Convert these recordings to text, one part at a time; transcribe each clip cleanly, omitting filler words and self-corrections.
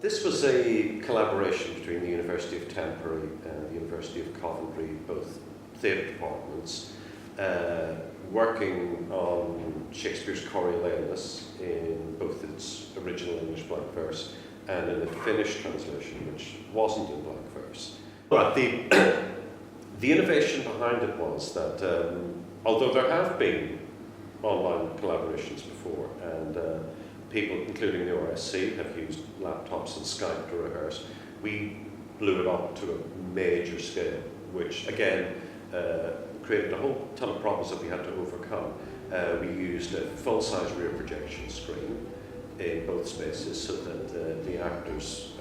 This was a collaboration between the University of Temperley and the University of Coventry, both theatre departments, working on Shakespeare's Coriolanus in both its original English blank verse and in a Finnish translation, which wasn't in blank verse. But the innovation behind it was that although there have been online collaborations before, and people, including the RSC, have used laptops and Skype to rehearse, we blew it up to a major scale, which again created a whole ton of problems that we had to overcome. We used a full-size rear projection screen in both spaces so that the actors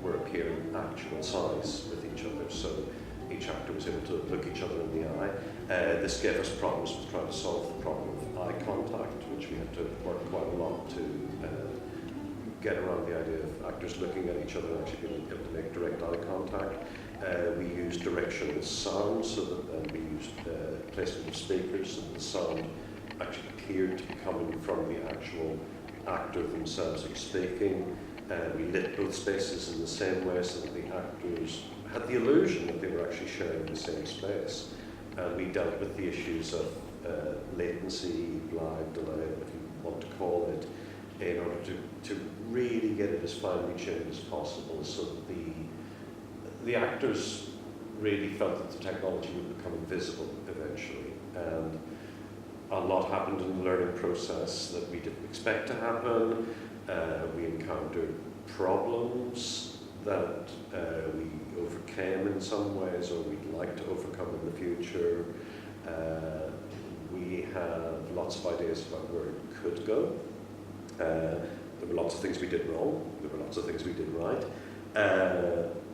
were appearing actual size with each other, so each actor was able to look each other in the eye. This gave us problems with trying to solve the problem of eye contact, which we had to work quite a lot to get around the idea of actors looking at each other and actually being able to make direct eye contact. We used directional sound, so that we used placement of speakers so that the sound actually appeared to be coming from the actual actor themselves who were speaking. We lit both spaces in the same way so that the actors had the illusion that they were actually sharing the same space. And we dealt with the issues of latency, lag, delay, whatever you want to call it, in order to really get it as finely tuned as possible so that the actors really felt that the technology would become invisible eventually. And a lot happened in the learning process that we didn't expect to happen. We encountered problems that we overcame in some ways, or we'd like to overcome in the future. We have lots of ideas about where it could go. There were lots of things we did wrong. There were lots of things we did right.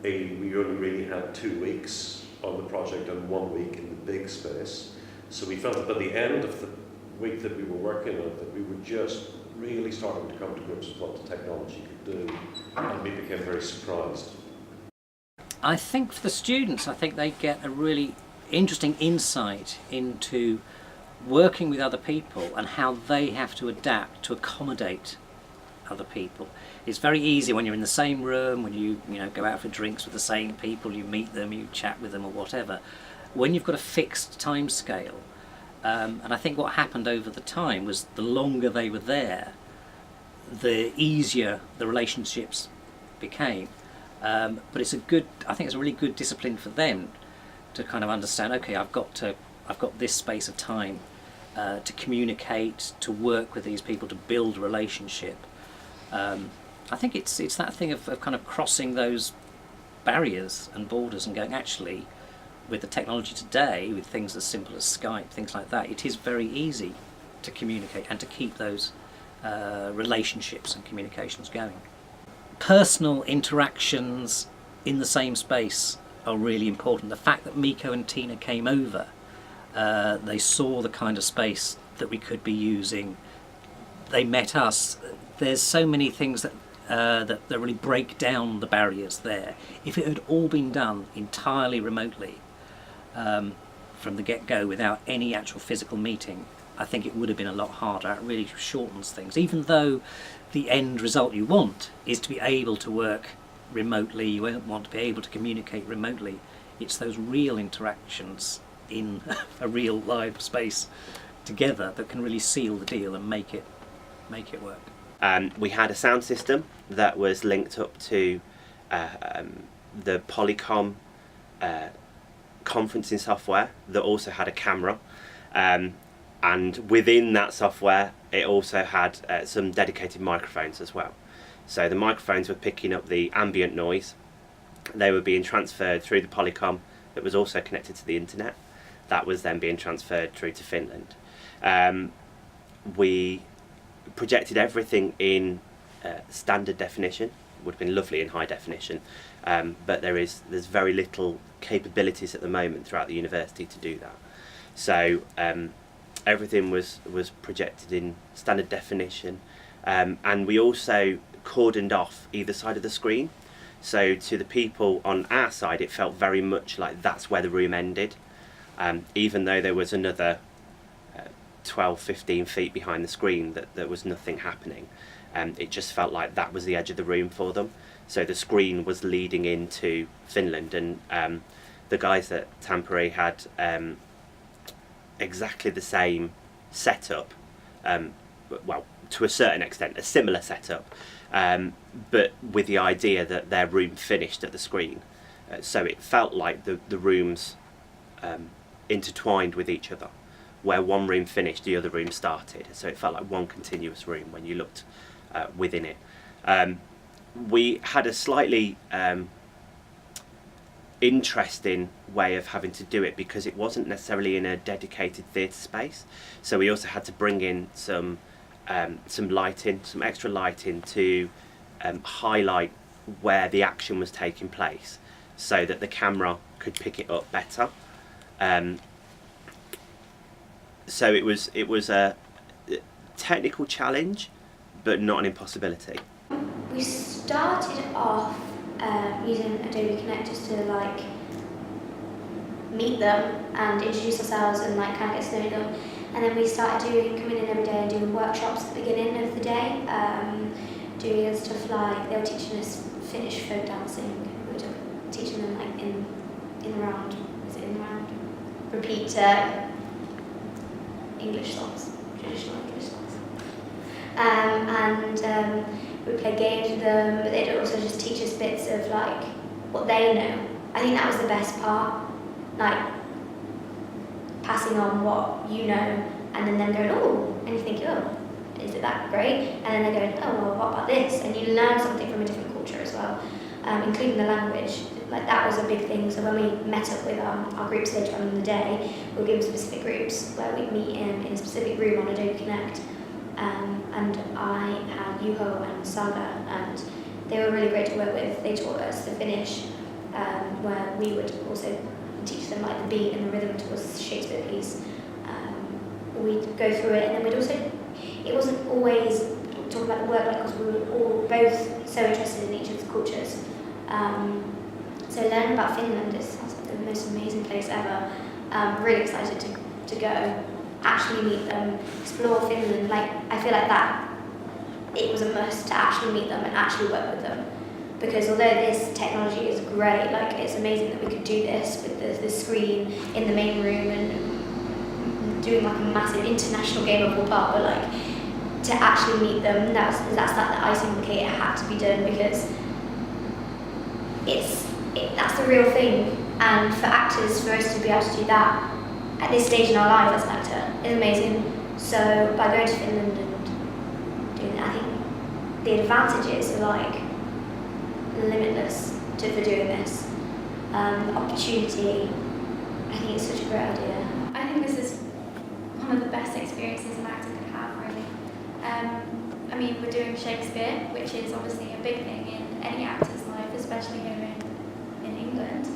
We only really had 2 weeks on the project and 1 week in the big space. So we felt that by the end of the week that we were working on it, that we were just really starting to come to grips with what the technology could do, and we became very surprised. I think for the students, I think they get a really interesting insight into working with other people and how they have to adapt to accommodate other people. It's very easy when you're in the same room, when you go out for drinks with the same people, you meet them, you chat with them or whatever. When you've got a fixed time scale, and I think what happened over the time was the longer they were there, the easier the relationships became. But I think it's a really good discipline for them to kind of understand, okay, I've got this space of time to communicate, to work with these people, to build a relationship. I think it's that thing of kind of crossing those barriers and borders and going, actually, with the technology today, with things as simple as Skype, things like that, it is very easy to communicate and to keep those relationships and communications going. Personal interactions in the same space are really important. The fact that Miko and Tina came over, they saw the kind of space that we could be using, they met us. There's so many things that really break down the barriers there. If it had all been done entirely remotely from the get-go without any actual physical meeting, I think it would have been a lot harder. It really shortens things, even though the end result you want is to be able to work remotely, you want to be able to communicate remotely. It's those real interactions in a real live space together that can really seal the deal and make it work. We had a sound system that was linked up to the Polycom conferencing software that also had a camera, and within that software it also had some dedicated microphones as well. So the microphones were picking up the ambient noise. They were being transferred through the Polycom that was also connected to the internet. That was then being transferred through to Finland. We projected everything in standard definition. Would have been lovely in high definition, but there's very little capabilities at the moment throughout the university to do that. So everything was projected in standard definition, and we also cordoned off either side of the screen. So to the people on our side, it felt very much like that's where the room ended, even though there was another 12-15 feet behind the screen that there was nothing happening. It just felt like that was the edge of the room for them. So the screen was leading into Finland, and the guys at Tampere had exactly the same setup, well, to a certain extent, a similar setup, but with the idea that their room finished at the screen. So it felt like the rooms intertwined with each other. Where one room finished, the other room started. So it felt like one continuous room when you looked within it. We had a slightly interesting way of having to do it because it wasn't necessarily in a dedicated theatre space. So we also had to bring in some lighting, some extra lighting to highlight where the action was taking place, so that the camera could pick it up better. So it was a technical challenge, but not an impossibility. We started off using Adobe Connect just to like meet them and introduce ourselves and like kind of get to know them. And then we started coming in every day and doing workshops at the beginning of the day, doing stuff like they were teaching us Finnish folk dancing. We were teaching them like in the round. Is it in the round? Repeat English songs, traditional English songs. And we played games with them, but they'd also just teach us bits of like what they know. I think that was the best part, like passing on what you know, and then them going, oh, and you think, oh, is it that great? And then they're going, oh, well, what about this? And you learn something from a different culture as well, including the language. Like that was a big thing. So when we met up with our groups later on in the day, we were given specific groups where we'd meet in a specific room on Adobe Connect. And I had Juho and Saga, and they were really great to work with. They taught us the Finnish, where we would also teach them like the beat and the rhythm towards Shakespeare piece. We'd go through it, and then we'd also, it wasn't always talk about the work because we were all both so interested in each other's cultures. So learning about Finland sounds like the most amazing place ever. Really excited to go, actually meet them, explore Finland. Like I feel like that it was a must to actually meet them and actually work with them. Because although this technology is great, like it's amazing that we could do this with the screen in the main room and doing like a massive international game of pool part, but like to actually meet them, that's like the icing on the cake. It had to be done because that's the real thing. And for actors, for us to be able to do that at this stage in our lives as an actor is amazing. So by going to Finland and doing that, I think the advantages are like limitless for doing this. Opportunity, I think it's such a great idea. I think this is one of the best experiences an actor could have, really. I mean, we're doing Shakespeare, which is obviously a big thing in any actor's life, especially here in England.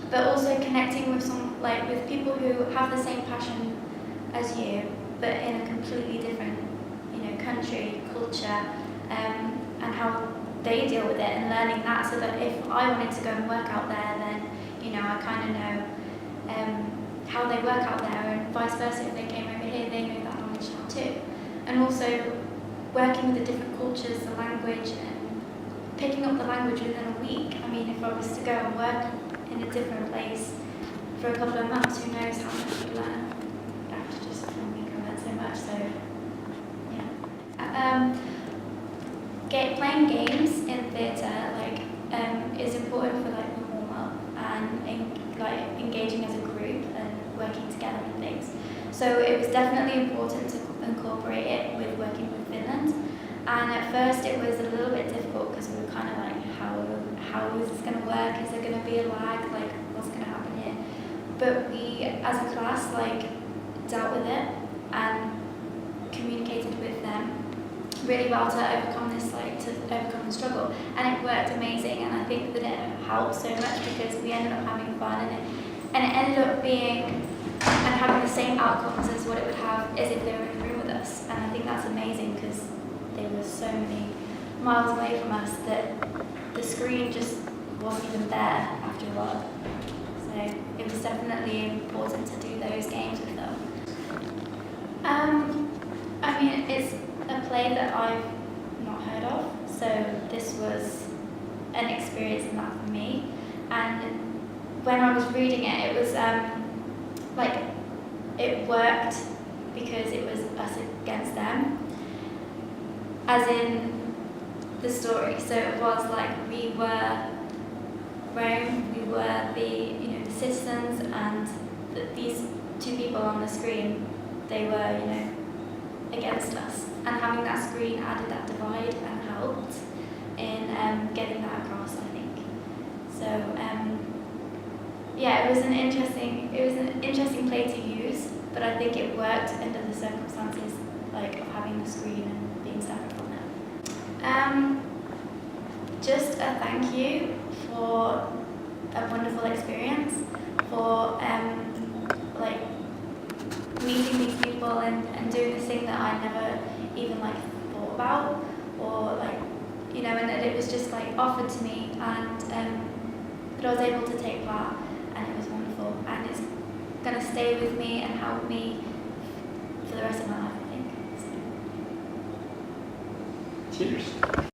But also connecting with with people who have the same passion as you, but in a completely different, country, culture, and how they deal with it, and learning that, so that if I wanted to go and work out there, then I kind of know how they work out there, and vice versa. If they came over here, they know that knowledge now too. And also working with the different cultures, the language, and picking up the language within a week. I mean, if I was to go and work in a different place for a couple of months, who knows how much you learn. After just 1 week, I learned so much. So yeah. Playing games in theatre is important for the warm up and engaging as a group and working together and things. So it was definitely important to incorporate it with working with Finland. And at first it was a little bit difficult because we were kind of like, how is this going to work? Is there going to be a lag? Like, what's going to happen here? But we, as a class, dealt with it and communicated with them really well to overcome the struggle, and it worked amazing. And I think that it helped so much because we ended up having fun, and it ended up being and having the same outcomes as what it would have as if they were in a room with us. And I think that's amazing because they were so many miles away from us that the screen just wasn't even there after a while. So it was definitely important to do those games with them. I mean, it's a play that I've not heard of, So this was an experience in that for me. And when I was reading it, it was like it worked because it was us against them, as in the story. So it was like we were Rome, we were the citizens, and these two people on the screen, they were against us. And having that screen added that divide and helped in getting that across, I think. So yeah, it was an interesting play to use, but I think it worked under the circumstances of having the screen and being separate from it. Just a thank you for a wonderful experience, for meeting these people and doing this thing that I never even thought about, or and that it was just offered to me, and that I was able to take part, and it was wonderful, and it's gonna stay with me and help me for the rest of my life, I think. So. Cheers.